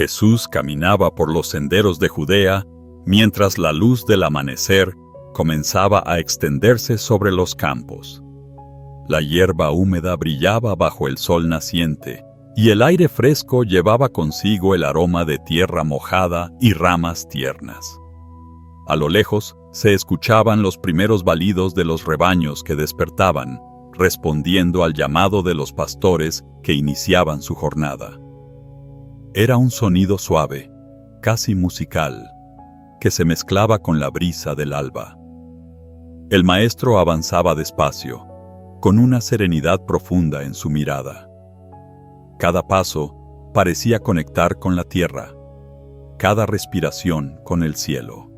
Jesús caminaba por los senderos de Judea mientras la luz del amanecer comenzaba a extenderse sobre los campos. La hierba húmeda brillaba bajo el sol naciente, y el aire fresco llevaba consigo el aroma de tierra mojada y ramas tiernas. A lo lejos se escuchaban los primeros balidos de los rebaños que despertaban, respondiendo al llamado de los pastores que iniciaban su jornada. Era un sonido suave, casi musical, que se mezclaba con la brisa del alba. El maestro avanzaba despacio, con una serenidad profunda en su mirada. Cada paso parecía conectar con la tierra, cada respiración con el cielo.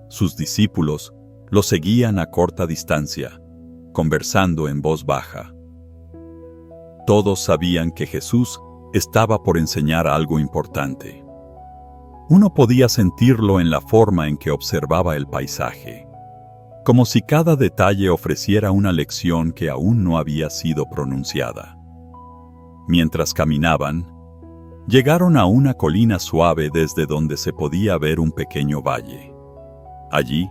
Sus discípulos lo seguían a corta distancia, conversando en voz baja. Todos sabían que Jesús estaba por enseñar algo importante. Uno podía sentirlo en la forma en que observaba el paisaje, como si cada detalle ofreciera una lección que aún no había sido pronunciada. Mientras caminaban, llegaron a una colina suave desde donde se podía ver un pequeño valle. Allí,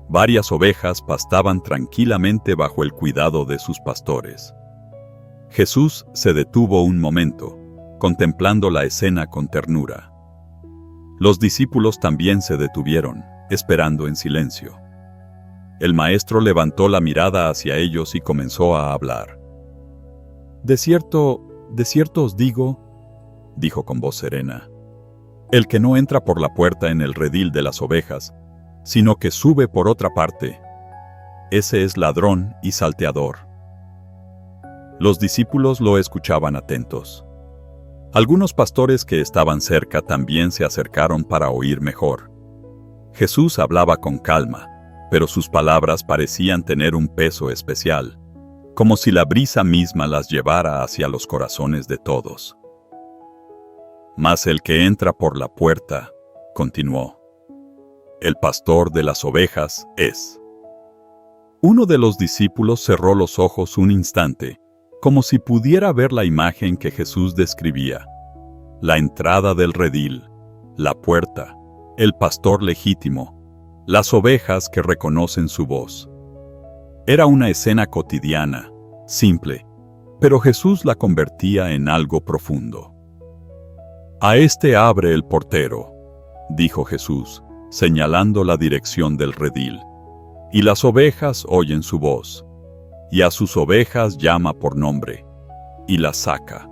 varias ovejas pastaban tranquilamente bajo el cuidado de sus pastores. Jesús se detuvo un momento, contemplando la escena con ternura. Los discípulos también se detuvieron, esperando en silencio. El maestro levantó la mirada hacia ellos y comenzó a hablar. De cierto os digo, dijo con voz serena, el que no entra por la puerta en el redil de las ovejas, sino que sube por otra parte, ese es ladrón y salteador. Los discípulos lo escuchaban atentos. Algunos pastores que estaban cerca también se acercaron para oír mejor. Jesús hablaba con calma, pero sus palabras parecían tener un peso especial, como si la brisa misma las llevara hacia los corazones de todos. Mas el que entra por la puerta, continuó, el pastor de las ovejas es. Uno de los discípulos cerró los ojos un instante, como si pudiera ver la imagen que Jesús describía. La entrada del redil, la puerta, el pastor legítimo, las ovejas que reconocen su voz. Era una escena cotidiana, simple, pero Jesús la convertía en algo profundo. A este abre el portero, dijo Jesús, señalando la dirección del redil, y las ovejas oyen su voz. Y a sus ovejas llama por nombre, y las saca.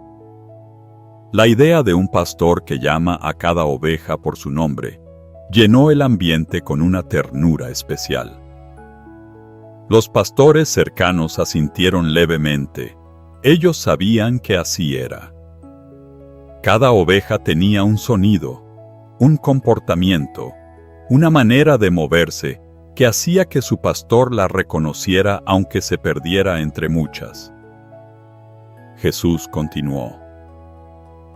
La idea de un pastor que llama a cada oveja por su nombre llenó el ambiente con una ternura especial. Los pastores cercanos asintieron levemente. Ellos sabían que así era. Cada oveja tenía un sonido, un comportamiento, una manera de moverse que hacía que su pastor la reconociera aunque se perdiera entre muchas. Jesús continuó.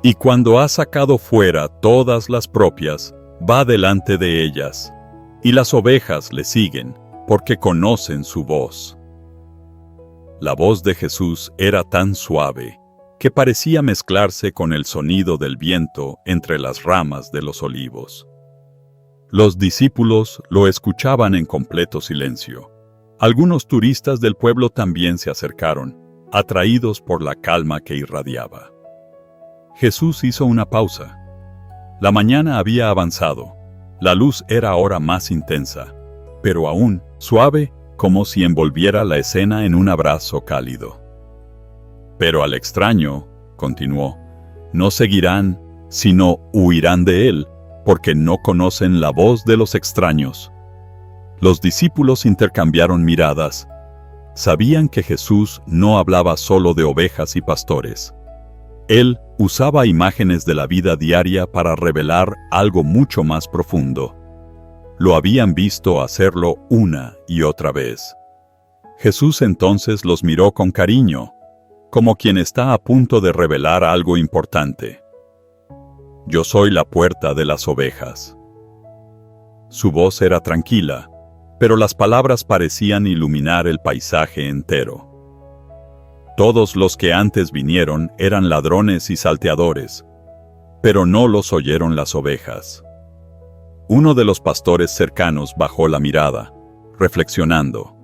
Y cuando ha sacado fuera todas las propias, va delante de ellas, y las ovejas le siguen, porque conocen su voz. La voz de Jesús era tan suave, que parecía mezclarse con el sonido del viento entre las ramas de los olivos. Los discípulos lo escuchaban en completo silencio. Algunos turistas del pueblo también se acercaron, atraídos por la calma que irradiaba. Jesús hizo una pausa. La mañana había avanzado. La luz era ahora más intensa, pero aún suave, como si envolviera la escena en un abrazo cálido. Pero al extraño, continuó, no seguirán, sino huirán de él, porque no conocen la voz de los extraños. Los discípulos intercambiaron miradas. Sabían que Jesús no hablaba solo de ovejas y pastores. Él usaba imágenes de la vida diaria para revelar algo mucho más profundo. Lo habían visto hacerlo una y otra vez. Jesús entonces los miró con cariño, como quien está a punto de revelar algo importante. Yo soy la puerta de las ovejas. Su voz era tranquila, pero las palabras parecían iluminar el paisaje entero. Todos los que antes vinieron eran ladrones y salteadores. pero no los oyeron las ovejas. Uno de los pastores cercanos bajó la mirada, reflexionando.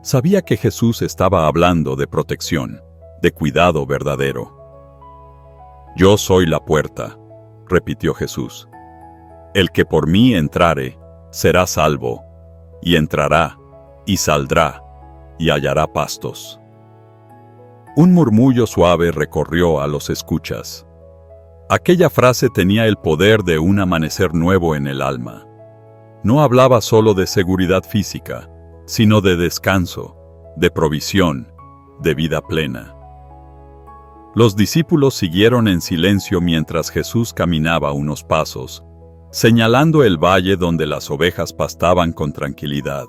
Sabía que Jesús estaba hablando de protección, de cuidado verdadero. «Yo soy la puerta», repitió Jesús. «El que por mí entrare, será salvo, y entrará, y saldrá, y hallará pastos». Un murmullo suave recorrió a los escuchas. Aquella frase tenía el poder de un amanecer nuevo en el alma. No hablaba solo de seguridad física, sino de descanso, de provisión, de vida plena. Los discípulos siguieron en silencio mientras Jesús caminaba unos pasos, señalando el valle donde las ovejas pastaban con tranquilidad.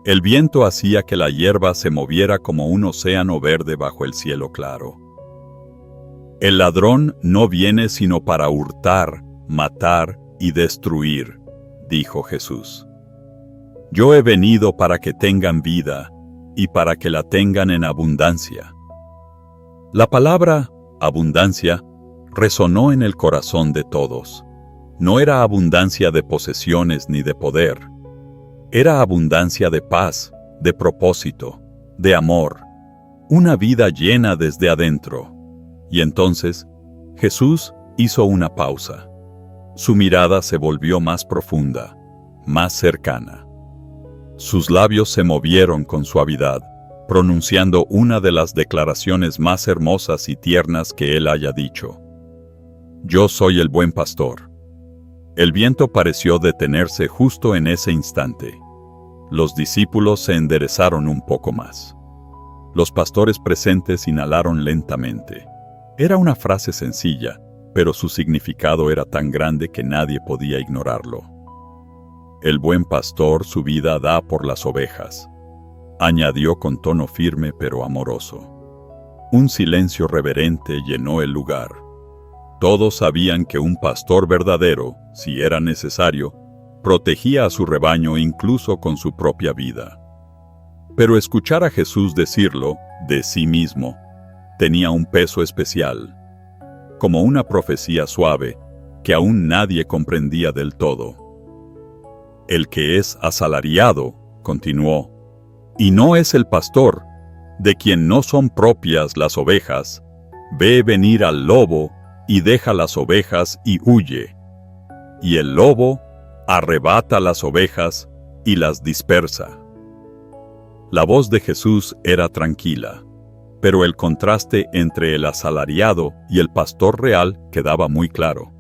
El viento hacía que la hierba se moviera como un océano verde bajo el cielo claro. «El ladrón no viene sino para hurtar, matar y destruir», dijo Jesús. «Yo he venido para que tengan vida y para que la tengan en abundancia». La palabra abundancia resonó en el corazón de todos. No era abundancia de posesiones ni de poder. Era abundancia de paz, de propósito, de amor, una vida llena desde adentro. Y entonces, Jesús hizo una pausa. Su mirada se volvió más profunda, más cercana. Sus labios se movieron con suavidad, pronunciando una de las declaraciones más hermosas y tiernas que él haya dicho. «Yo soy el buen pastor». El viento pareció detenerse justo en ese instante. Los discípulos se enderezaron un poco más. Los pastores presentes inhalaron lentamente. Era una frase sencilla, pero su significado era tan grande que nadie podía ignorarlo. «El buen pastor su vida da por las ovejas», añadió con tono firme pero amoroso. Un silencio reverente llenó el lugar. Todos sabían que un pastor verdadero, si era necesario, protegía a su rebaño incluso con su propia vida. Pero escuchar a Jesús decirlo, de sí mismo, tenía un peso especial, como una profecía suave que aún nadie comprendía del todo. «El que es asalariado», continuó, «y no es el pastor, de quien no son propias las ovejas, ve venir al lobo y deja las ovejas y huye. Y el lobo arrebata las ovejas y las dispersa». La voz de Jesús era tranquila, pero el contraste entre el asalariado y el pastor real quedaba muy claro.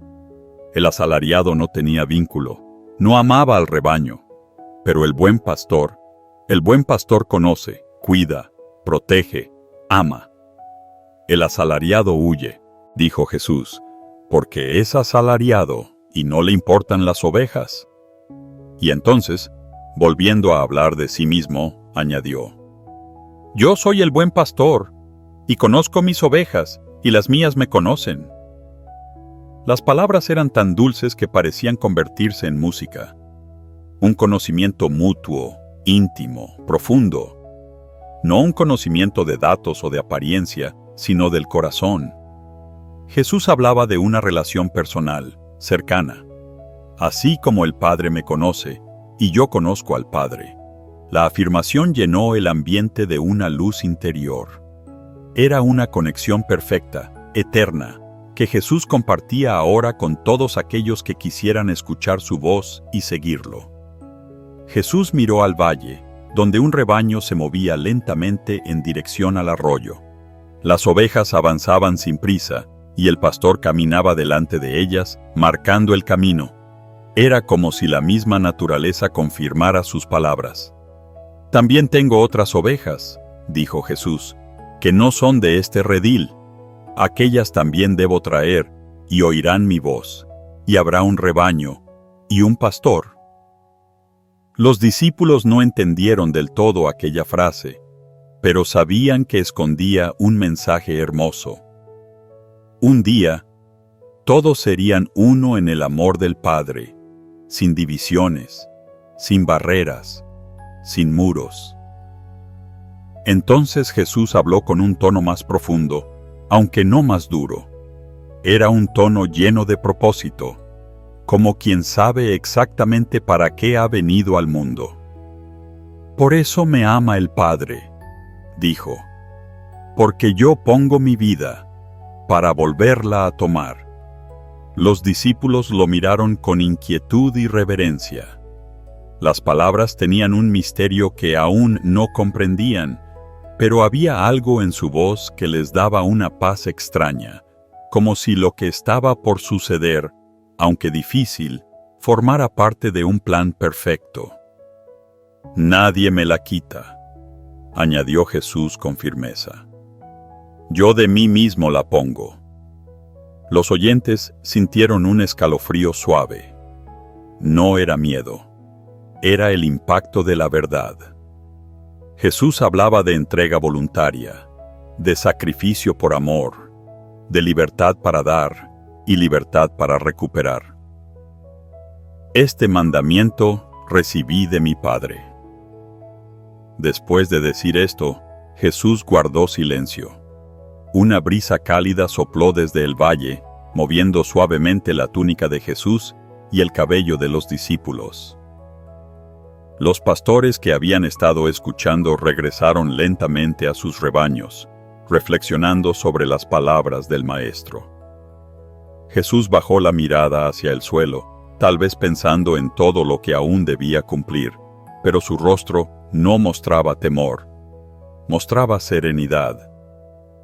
El asalariado no tenía vínculo, no amaba al rebaño, pero el buen pastor conoce, cuida, protege, ama. «El asalariado huye», dijo Jesús, «porque es asalariado y no le importan las ovejas». Y entonces, volviendo a hablar de sí mismo, añadió, «Yo soy el buen pastor, y conozco mis ovejas, y las mías me conocen». Las palabras eran tan dulces que parecían convertirse en música. Un conocimiento mutuo, íntimo, profundo. No un conocimiento de datos o de apariencia, sino del corazón. Jesús hablaba de una relación personal, cercana. «Así como el Padre me conoce, y yo conozco al Padre». La afirmación llenó el ambiente de una luz interior. Era una conexión perfecta, eterna, que Jesús compartía ahora con todos aquellos que quisieran escuchar su voz y seguirlo. Jesús miró al valle, donde un rebaño se movía lentamente en dirección al arroyo. Las ovejas avanzaban sin prisa, y el pastor caminaba delante de ellas, marcando el camino. Era como si la misma naturaleza confirmara sus palabras. «También tengo otras ovejas», dijo Jesús, «que no son de este redil. Aquellas también debo traer, y oirán mi voz, y habrá un rebaño, y un pastor». Los discípulos no entendieron del todo aquella frase, pero sabían que escondía un mensaje hermoso. Un día, todos serían uno en el amor del Padre, sin divisiones, sin barreras, sin muros. Entonces Jesús habló con un tono más profundo, aunque no más duro. Era un tono lleno de propósito, como quien sabe exactamente para qué ha venido al mundo. «Por eso me ama el Padre», dijo, «porque yo pongo mi vida para volverla a tomar». Los discípulos lo miraron con inquietud y reverencia. Las palabras tenían un misterio que aún no comprendían, pero había algo en su voz que les daba una paz extraña, como si lo que estaba por suceder, aunque difícil, formara parte de un plan perfecto. «Nadie me la quita», añadió Jesús con firmeza. «Yo de mí mismo la pongo». Los oyentes sintieron un escalofrío suave. No era miedo, era el impacto de la verdad. Jesús hablaba de entrega voluntaria, de sacrificio por amor, de libertad para dar y libertad para recuperar. «Este mandamiento recibí de mi Padre». Después de decir esto, Jesús guardó silencio. Una brisa cálida sopló desde el valle, moviendo suavemente la túnica de Jesús y el cabello de los discípulos. Los pastores que habían estado escuchando regresaron lentamente a sus rebaños, reflexionando sobre las palabras del Maestro. Jesús bajó la mirada hacia el suelo, tal vez pensando en todo lo que aún debía cumplir, pero su rostro no mostraba temor, mostraba serenidad.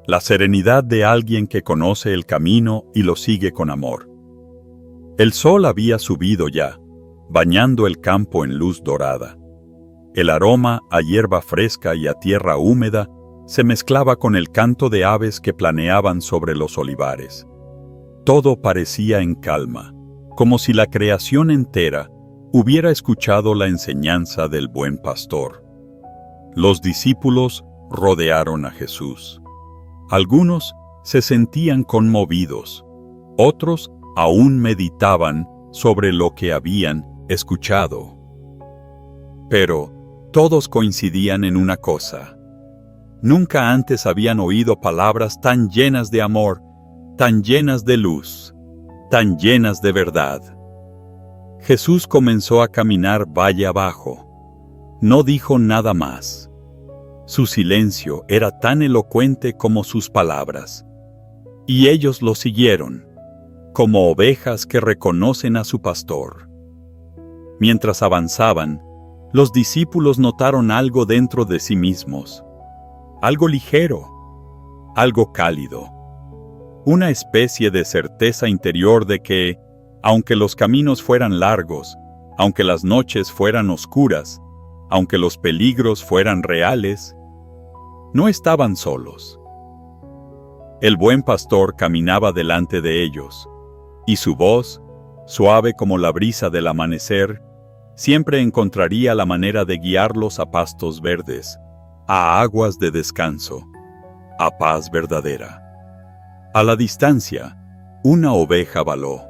La serenidad de alguien que conoce el camino y lo sigue con amor. El sol había subido ya, bañando el campo en luz dorada. El aroma a hierba fresca y a tierra húmeda se mezclaba con el canto de aves que planeaban sobre los olivares. Todo parecía en calma, como si la creación entera hubiera escuchado la enseñanza del buen pastor. Los discípulos rodearon a Jesús. Algunos se sentían conmovidos, otros aún meditaban sobre lo que habían escuchado. Pero todos coincidían en una cosa. Nunca antes habían oído palabras tan llenas de amor, tan llenas de luz, tan llenas de verdad. Jesús comenzó a caminar valle abajo. No dijo nada más. Su silencio era tan elocuente como sus palabras. Y ellos lo siguieron, como ovejas que reconocen a su pastor. Mientras avanzaban, los discípulos notaron algo dentro de sí mismos. Algo ligero, algo cálido. Una especie de certeza interior de que, aunque los caminos fueran largos, aunque las noches fueran oscuras, aunque los peligros fueran reales, no estaban solos. El buen pastor caminaba delante de ellos, y su voz, suave como la brisa del amanecer, siempre encontraría la manera de guiarlos a pastos verdes, a aguas de descanso, a paz verdadera. A la distancia, una oveja baló.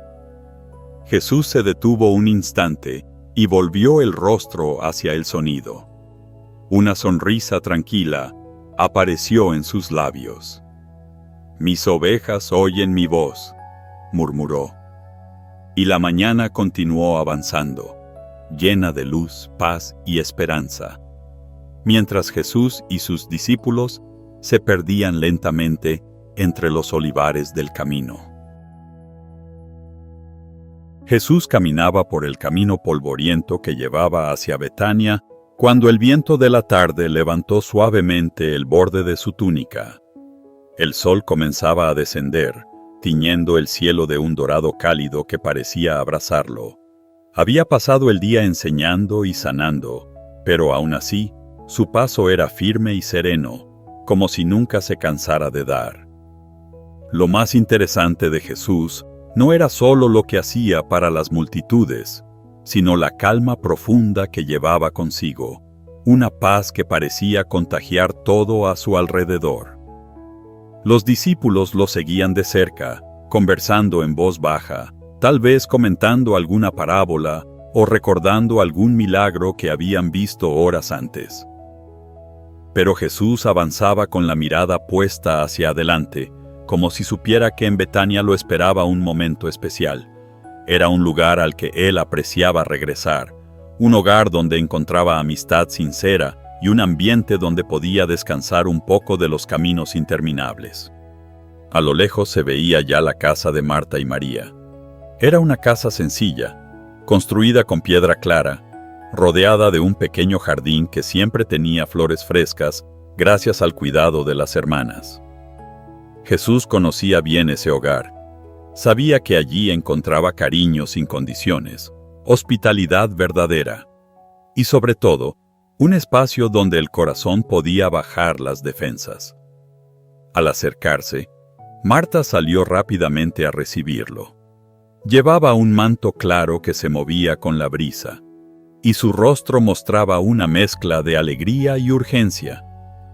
Jesús se detuvo un instante y volvió el rostro hacia el sonido. Una sonrisa tranquila apareció en sus labios. «Mis ovejas oyen mi voz», murmuró. Y la mañana continuó avanzando, llena de luz, paz y esperanza, mientras Jesús y sus discípulos se perdían lentamente entre los olivares del camino. Jesús caminaba por el camino polvoriento que llevaba hacia Betania cuando el viento de la tarde levantó suavemente el borde de su túnica. El sol comenzaba a descender, tiñendo el cielo de un dorado cálido que parecía abrazarlo. Había pasado el día enseñando y sanando, pero aún así, su paso era firme y sereno, como si nunca se cansara de dar. Lo más interesante de Jesús no era solo lo que hacía para las multitudes, sino la calma profunda que llevaba consigo, una paz que parecía contagiar todo a su alrededor. Los discípulos lo seguían de cerca, conversando en voz baja, tal vez comentando alguna parábola o recordando algún milagro que habían visto horas antes. Pero Jesús avanzaba con la mirada puesta hacia adelante, como si supiera que en Betania lo esperaba un momento especial. Era un lugar al que él apreciaba regresar, un hogar donde encontraba amistad sincera y un ambiente donde podía descansar un poco de los caminos interminables. A lo lejos se veía ya la casa de Marta y María. Era una casa sencilla, construida con piedra clara, rodeada de un pequeño jardín que siempre tenía flores frescas gracias al cuidado de las hermanas. Jesús conocía bien ese hogar. Sabía que allí encontraba cariño sin condiciones, hospitalidad verdadera y, sobre todo, un espacio donde el corazón podía bajar las defensas. Al acercarse, Marta salió rápidamente a recibirlo. Llevaba un manto claro que se movía con la brisa, y su rostro mostraba una mezcla de alegría y urgencia.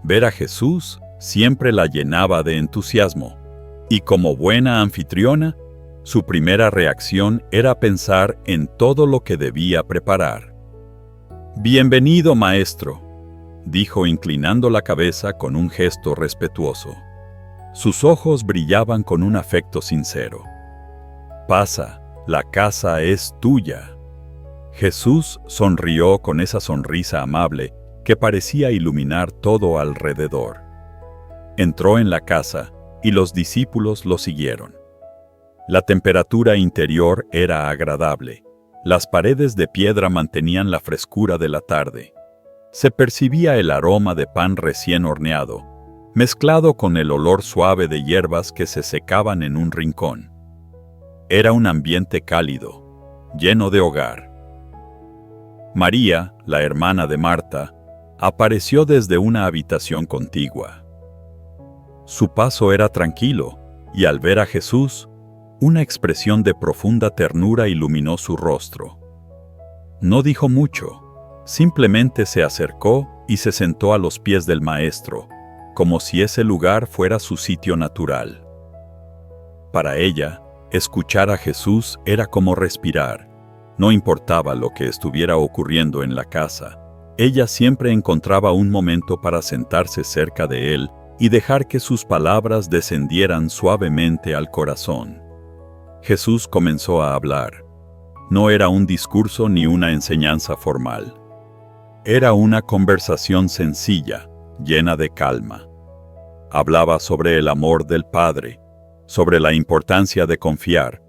Ver a Jesús siempre la llenaba de entusiasmo, y como buena anfitriona, su primera reacción era pensar en todo lo que debía preparar. «Bienvenido, maestro», dijo inclinando la cabeza con un gesto respetuoso. Sus ojos brillaban con un afecto sincero. «Pasa, la casa es tuya». Jesús sonrió con esa sonrisa amable que parecía iluminar todo alrededor. Entró en la casa y los discípulos lo siguieron. La temperatura interior era agradable. Las paredes de piedra mantenían la frescura de la tarde. Se percibía el aroma de pan recién horneado, mezclado con el olor suave de hierbas que se secaban en un rincón. Era un ambiente cálido, lleno de hogar. María, la hermana de Marta, apareció desde una habitación contigua. Su paso era tranquilo, y al ver a Jesús, una expresión de profunda ternura iluminó su rostro. No dijo mucho, simplemente se acercó y se sentó a los pies del Maestro, como si ese lugar fuera su sitio natural. Para ella, escuchar a Jesús era como respirar. No importaba lo que estuviera ocurriendo en la casa, ella siempre encontraba un momento para sentarse cerca de él y dejar que sus palabras descendieran suavemente al corazón. Jesús comenzó a hablar. No era un discurso ni una enseñanza formal. Era una conversación sencilla, llena de calma. Hablaba sobre el amor del Padre, sobre la importancia de confiar,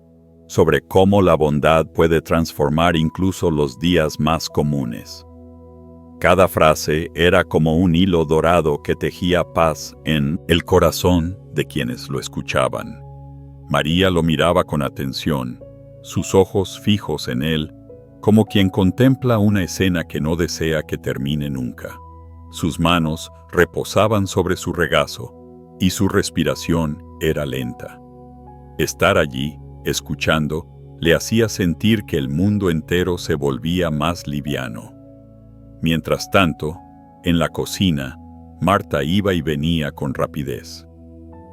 sobre cómo la bondad puede transformar incluso los días más comunes. Cada frase era como un hilo dorado que tejía paz en el corazón de quienes lo escuchaban. María lo miraba con atención, sus ojos fijos en él, como quien contempla una escena que no desea que termine nunca. Sus manos reposaban sobre su regazo, y su respiración era lenta. Estar allí, escuchando, le hacía sentir que el mundo entero se volvía más liviano. Mientras tanto, en la cocina, Marta iba y venía con rapidez.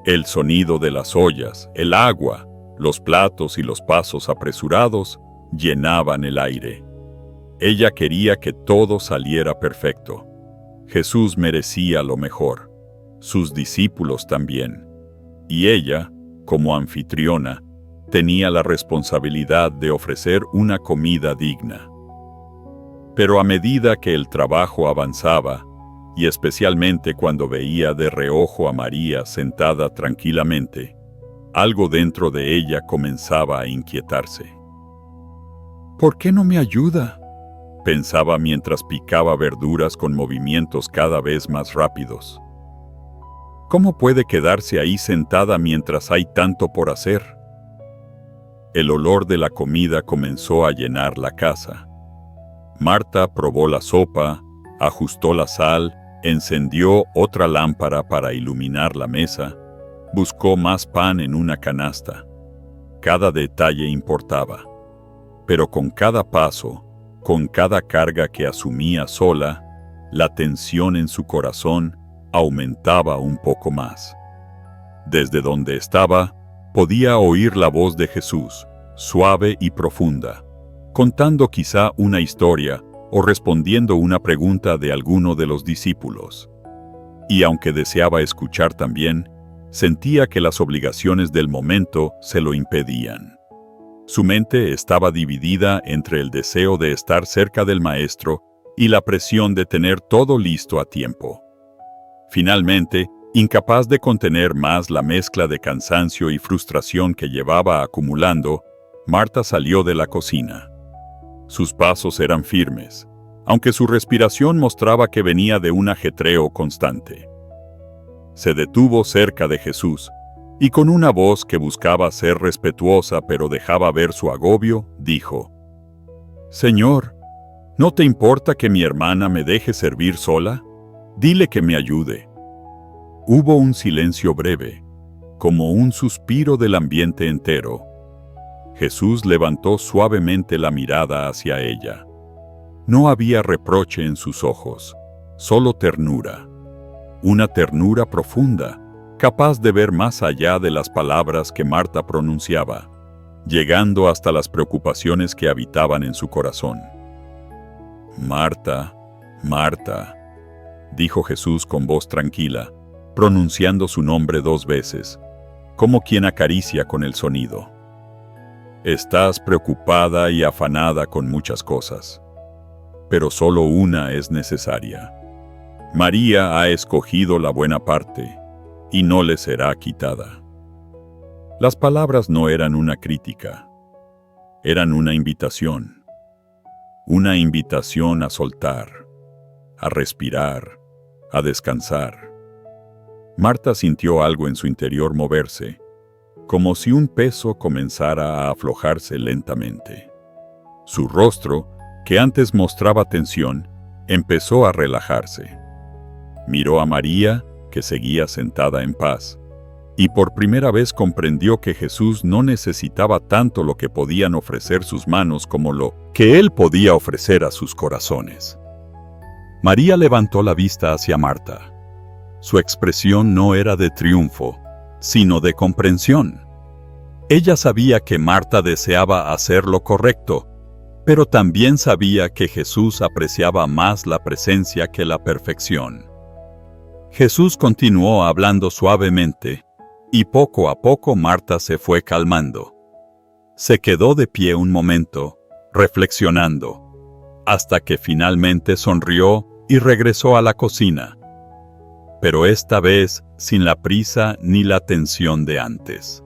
El sonido de las ollas, el agua, los platos y los pasos apresurados llenaban el aire. Ella quería que todo saliera perfecto. Jesús merecía lo mejor, sus discípulos también. Y ella, como anfitriona, tenía la responsabilidad de ofrecer una comida digna. Pero a medida que el trabajo avanzaba, y especialmente cuando veía de reojo a María sentada tranquilamente, algo dentro de ella comenzaba a inquietarse. «¿Por qué no me ayuda?», pensaba mientras picaba verduras con movimientos cada vez más rápidos. «¿Cómo puede quedarse ahí sentada mientras hay tanto por hacer?». El olor de la comida comenzó a llenar la casa. Marta probó la sopa, ajustó la sal, encendió otra lámpara para iluminar la mesa, buscó más pan en una canasta. Cada detalle importaba. Pero con cada paso, con cada carga que asumía sola, la tensión en su corazón aumentaba un poco más. Desde donde estaba, podía oír la voz de Jesús, suave y profunda, contando quizá una historia o respondiendo una pregunta de alguno de los discípulos. Y aunque deseaba escuchar también, Sentía que las obligaciones del momento se lo impedían. Su mente estaba dividida entre el deseo de estar cerca del maestro y la presión de tener todo listo a tiempo. Finalmente, incapaz de contener más la mezcla de cansancio y frustración que llevaba acumulando, Marta salió de la cocina. Sus pasos eran firmes, aunque su respiración mostraba que venía de un ajetreo constante. Se detuvo cerca de Jesús, y con una voz que buscaba ser respetuosa pero dejaba ver su agobio, dijo: «Señor, ¿no te importa que mi hermana me deje servir sola? Dile que me ayude». Hubo un silencio breve, como un suspiro del ambiente entero. Jesús levantó suavemente la mirada hacia ella. No había reproche en sus ojos, solo ternura. Una ternura profunda, capaz de ver más allá de las palabras que Marta pronunciaba, llegando hasta las preocupaciones que habitaban en su corazón. «Marta, Marta», dijo Jesús con voz tranquila, pronunciando su nombre 2 veces, como quien acaricia con el sonido. «Estás preocupada y afanada con muchas cosas, pero solo una es necesaria. María ha escogido la buena parte, y no le será quitada». Las palabras no eran una crítica, eran una invitación a soltar, a respirar, a descansar. Marta sintió algo en su interior moverse, como si un peso comenzara a aflojarse lentamente. Su rostro, que antes mostraba tensión, empezó a relajarse. Miró a María, que seguía sentada en paz, y por primera vez comprendió que Jesús no necesitaba tanto lo que podían ofrecer sus manos como lo que él podía ofrecer a sus corazones. María levantó la vista hacia Marta. Su expresión no era de triunfo, sino de comprensión. Ella sabía que Marta deseaba hacer lo correcto, pero también sabía que Jesús apreciaba más la presencia que la perfección. Jesús continuó hablando suavemente, y poco a poco Marta se fue calmando. Se quedó de pie un momento, reflexionando, hasta que finalmente sonrió y regresó a la cocina. Pero esta vez sin la prisa ni la tensión de antes.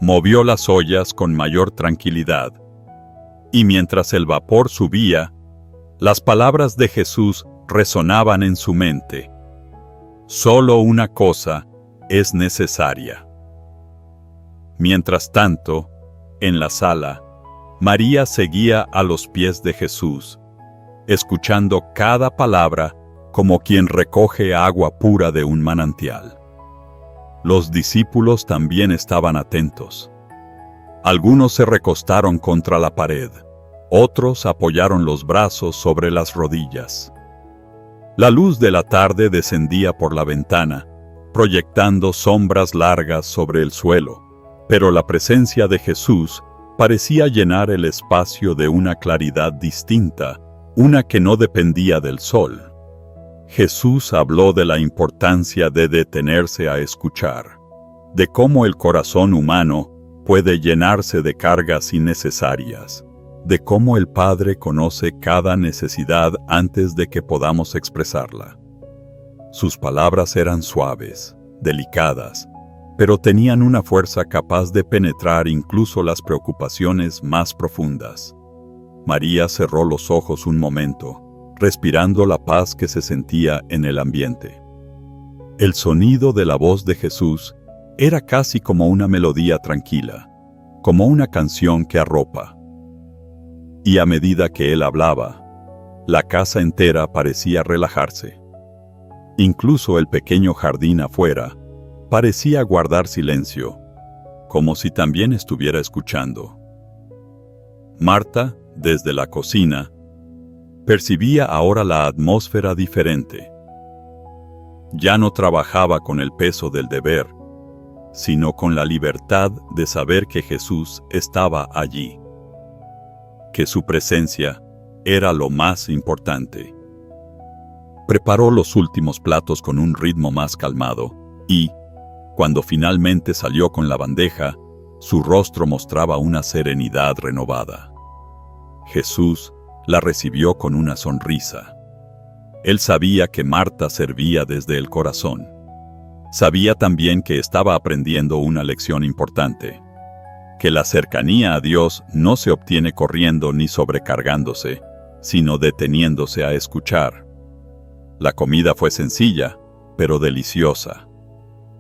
Movió las ollas con mayor tranquilidad, y mientras el vapor subía, las palabras de Jesús resonaban en su mente. Solo una cosa es necesaria. Mientras tanto, en la sala, María seguía a los pies de Jesús, escuchando cada palabra como quien recoge agua pura de un manantial. Los discípulos también estaban atentos. Algunos se recostaron contra la pared, otros apoyaron los brazos sobre las rodillas. La luz de la tarde descendía por la ventana, proyectando sombras largas sobre el suelo, pero la presencia de Jesús parecía llenar el espacio de una claridad distinta, una que no dependía del sol. Jesús habló de la importancia de detenerse a escuchar, de cómo el corazón humano puede llenarse de cargas innecesarias, de cómo el Padre conoce cada necesidad antes de que podamos expresarla. Sus palabras eran suaves, delicadas, pero tenían una fuerza capaz de penetrar incluso las preocupaciones más profundas. María cerró los ojos un momento, respirando la paz que se sentía en el ambiente. El sonido de la voz de Jesús era casi como una melodía tranquila, como una canción que arropa. Y a medida que él hablaba, la casa entera parecía relajarse. Incluso el pequeño jardín afuera parecía guardar silencio, como si también estuviera escuchando. Marta, desde la cocina, percibía ahora la atmósfera diferente. Ya no trabajaba con el peso del deber, sino con la libertad de saber que Jesús estaba allí, que su presencia era lo más importante. Preparó los últimos platos con un ritmo más calmado y, Cuando finalmente salió con la bandeja, su rostro mostraba una serenidad renovada. Jesús la recibió con una sonrisa. Él sabía que Marta servía desde el corazón. Sabía también que estaba aprendiendo una lección importante, que la cercanía a Dios no se obtiene corriendo ni sobrecargándose, sino deteniéndose a escuchar. La comida fue sencilla, pero deliciosa.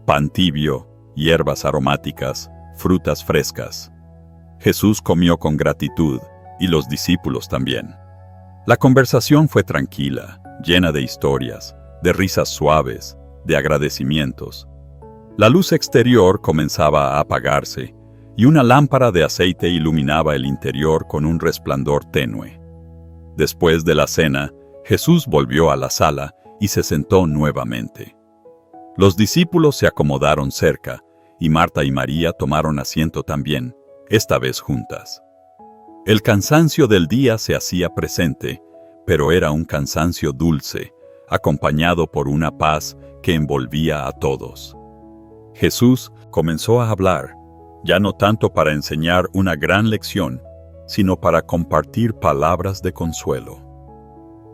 Pan tibio, hierbas aromáticas, frutas frescas. Jesús comió con gratitud, y los discípulos también. La conversación fue tranquila, llena de historias, de risas suaves, de agradecimientos. La luz exterior comenzaba a apagarse, y una lámpara de aceite iluminaba el interior con un resplandor tenue. Después de la cena, Jesús volvió a la sala y se sentó nuevamente. Los discípulos se acomodaron cerca, y Marta y María tomaron asiento también, esta vez juntas. El cansancio del día se hacía presente, pero era un cansancio dulce, acompañado por una paz que envolvía a todos. Jesús comenzó a hablar, ya no tanto para enseñar una gran lección, sino para compartir palabras de consuelo.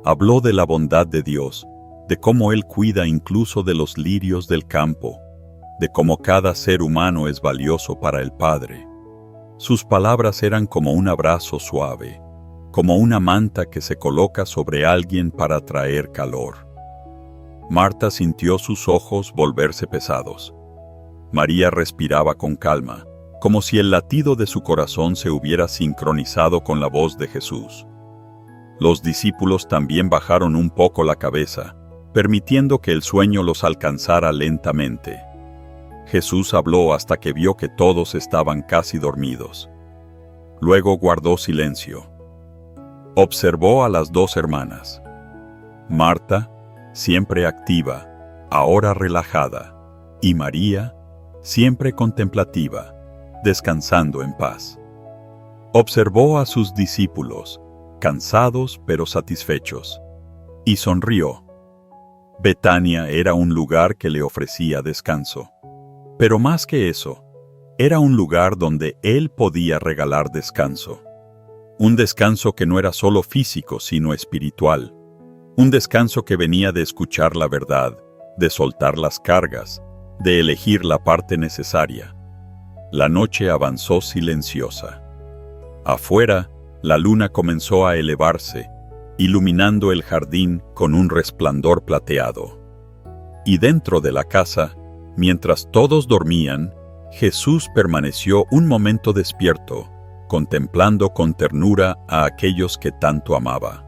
Habló de la bondad de Dios, de cómo Él cuida incluso de los lirios del campo, de cómo cada ser humano es valioso para el Padre. Sus palabras eran como un abrazo suave, como una manta que se coloca sobre alguien para traer calor. Marta sintió sus ojos volverse pesados. María respiraba con calma, como si el latido de su corazón se hubiera sincronizado con la voz de Jesús. Los discípulos también bajaron un poco la cabeza, permitiendo que el sueño los alcanzara lentamente. Jesús habló hasta que vio que todos estaban casi dormidos. Luego guardó silencio. Observó a las dos hermanas. Marta, siempre activa, ahora relajada, y María, siempre contemplativa, descansando en paz. Observó a sus discípulos, cansados pero satisfechos, y sonrió. Betania era un lugar que le ofrecía descanso. Pero más que eso, era un lugar donde Él podía regalar descanso. Un descanso que no era solo físico, sino espiritual. Un descanso que venía de escuchar la verdad, de soltar las cargas, de elegir la parte necesaria. La noche avanzó silenciosa. Afuera, la luna comenzó a elevarse, iluminando el jardín con un resplandor plateado. Y dentro de la casa, mientras todos dormían, Jesús permaneció un momento despierto, contemplando con ternura a aquellos que tanto amaba.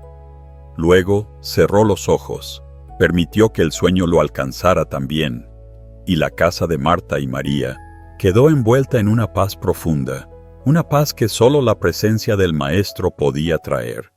Luego cerró los ojos, permitió que el sueño lo alcanzara también, y la casa de Marta y María quedó envuelta en una paz profunda, una paz que solo la presencia del Maestro podía traer.